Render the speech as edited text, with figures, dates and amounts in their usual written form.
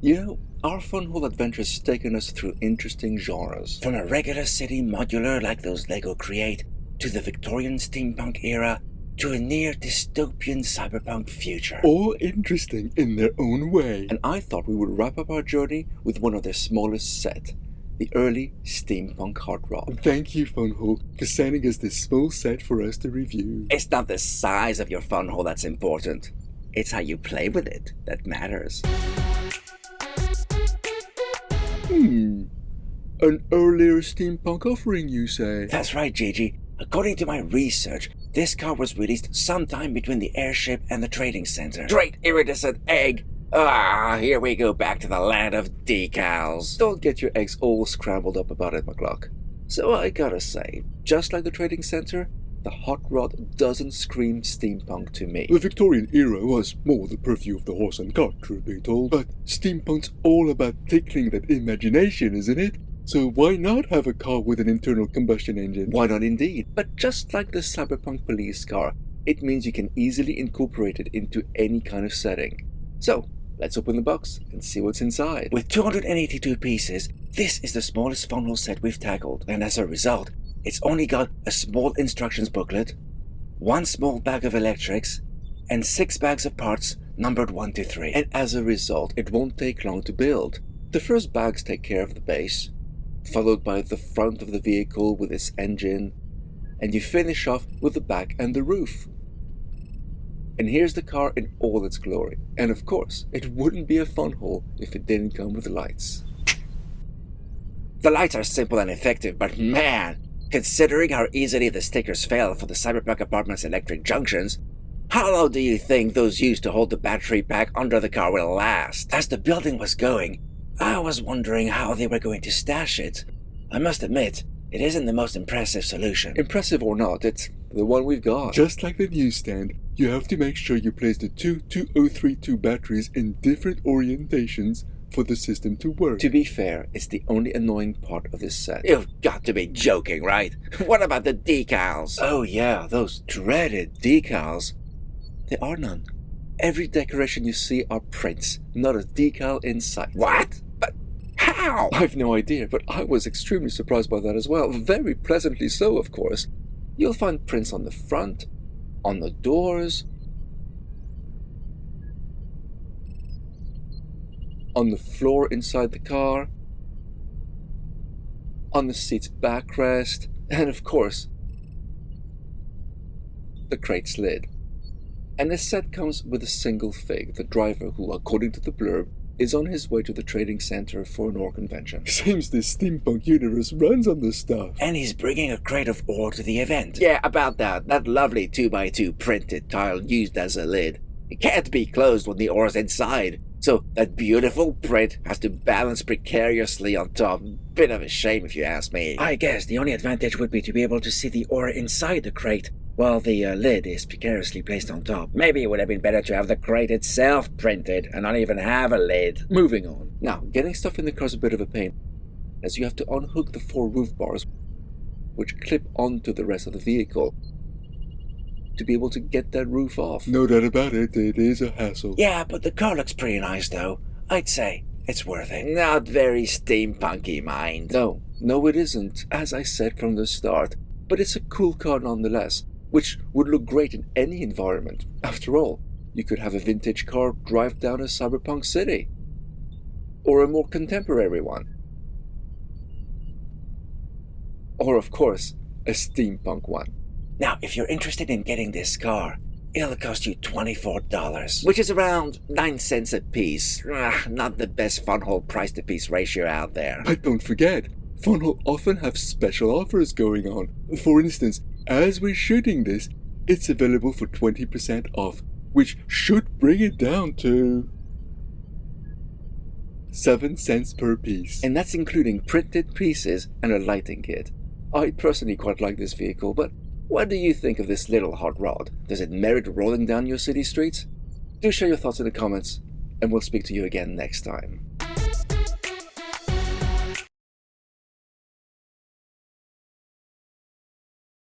You know, our Funwhole adventure's taken us through interesting genres. From a regular city modular like those LEGO create, to the Victorian steampunk era, to a near dystopian cyberpunk future. All interesting in their own way. And I thought we would wrap up our journey with one of their smallest set, the early steampunk hot rod. Thank you, Funwhole, for sending us this small set for us to review. It's not the size of your Funwhole that's important. It's how you play with it that matters. An earlier steampunk offering, you say? That's right, Gigi. According to my research, this car was released sometime between the Airship and the trading center. Great iridescent egg! Here we go back to the land of decals. Don't get your eggs all scrambled up about it, McCluck. So I gotta say, just like the trading center, the hot rod doesn't scream steampunk to me. The Victorian era was more the purview of the horse and cart, truth be told. But steampunk's all about tickling that imagination, isn't it? So why not have a car with an internal combustion engine? Why not indeed? But just like the cyberpunk police car, it means you can easily incorporate it into any kind of setting. So, let's open the box and see what's inside. With 282 pieces, this is the smallest Funwhole set we've tackled, and as a result, it's only got a small instructions booklet, one small bag of electrics, and 6 bags of parts numbered 1 to 3. And as a result, it won't take long to build. The first bags take care of the base, followed by the front of the vehicle with its engine, and you finish off with the back and the roof. And here's the car in all its glory. And of course, it wouldn't be a Funwhole if it didn't come with lights. The lights are simple and effective, but man, considering how easily the stickers fail for the Cyberpunk apartment's electric junctions, how long do you think those used to hold the battery pack under the car will last? As the building was going, I was wondering how they were going to stash it. I must admit, it isn't the most impressive solution. Impressive or not, it's the one we've got. Just like the newsstand, you have to make sure you place the two 2032 batteries in different orientations for the system to work. To be fair, it's the only annoying part of this set. You've got to be joking, right? What about the decals? Oh yeah, those dreaded decals. There are none. Every decoration you see are prints, not a decal in sight. What? But how? I've no idea, but I was extremely surprised by that as well. Very pleasantly so, of course. You'll find prints on the front, on the doors, on the floor inside the car, on the seat's backrest, and of course, the crate's lid. And this set comes with a single fig, the driver who, according to the blurb, is on his way to the trading center for an ore convention. Seems this steampunk universe runs on this stuff. And he's bringing a crate of ore to the event. Yeah, about that. That lovely 2x2 printed tile used as a lid. It can't be closed when the ore's inside. So that beautiful print has to balance precariously on top. Bit of a shame if you ask me. I guess the only advantage would be to be able to see the ore inside the crate, while the lid is precariously placed on top. Maybe it would have been better to have the crate itself printed and not even have a lid. Moving on. Now, getting stuff in the car is a bit of a pain, as you have to unhook the 4 roof bars, which clip onto the rest of the vehicle, to be able to get that roof off. No doubt about it, it is a hassle. Yeah, but the car looks pretty nice though. I'd say it's worth it. Not very steampunky, mind. No it isn't, as I said from the start. But it's a cool car nonetheless, which would look great in any environment. After all, you could have a vintage car drive down a cyberpunk city, or a more contemporary one, or of course, a steampunk one. Now, if you're interested in getting this car, it'll cost you $24, which is around 9 cents a piece. Not the best Funwhole price-to-piece ratio out there. But don't forget, Funwhole often have special offers going on. For instance, as we're shooting this, it's available for 20% off, which should bring it down to 7 cents per piece. And that's including printed pieces and a lighting kit. I personally quite like this vehicle, but what do you think of this little hot rod? Does it merit rolling down your city streets? Do share your thoughts in the comments, and we'll speak to you again next time.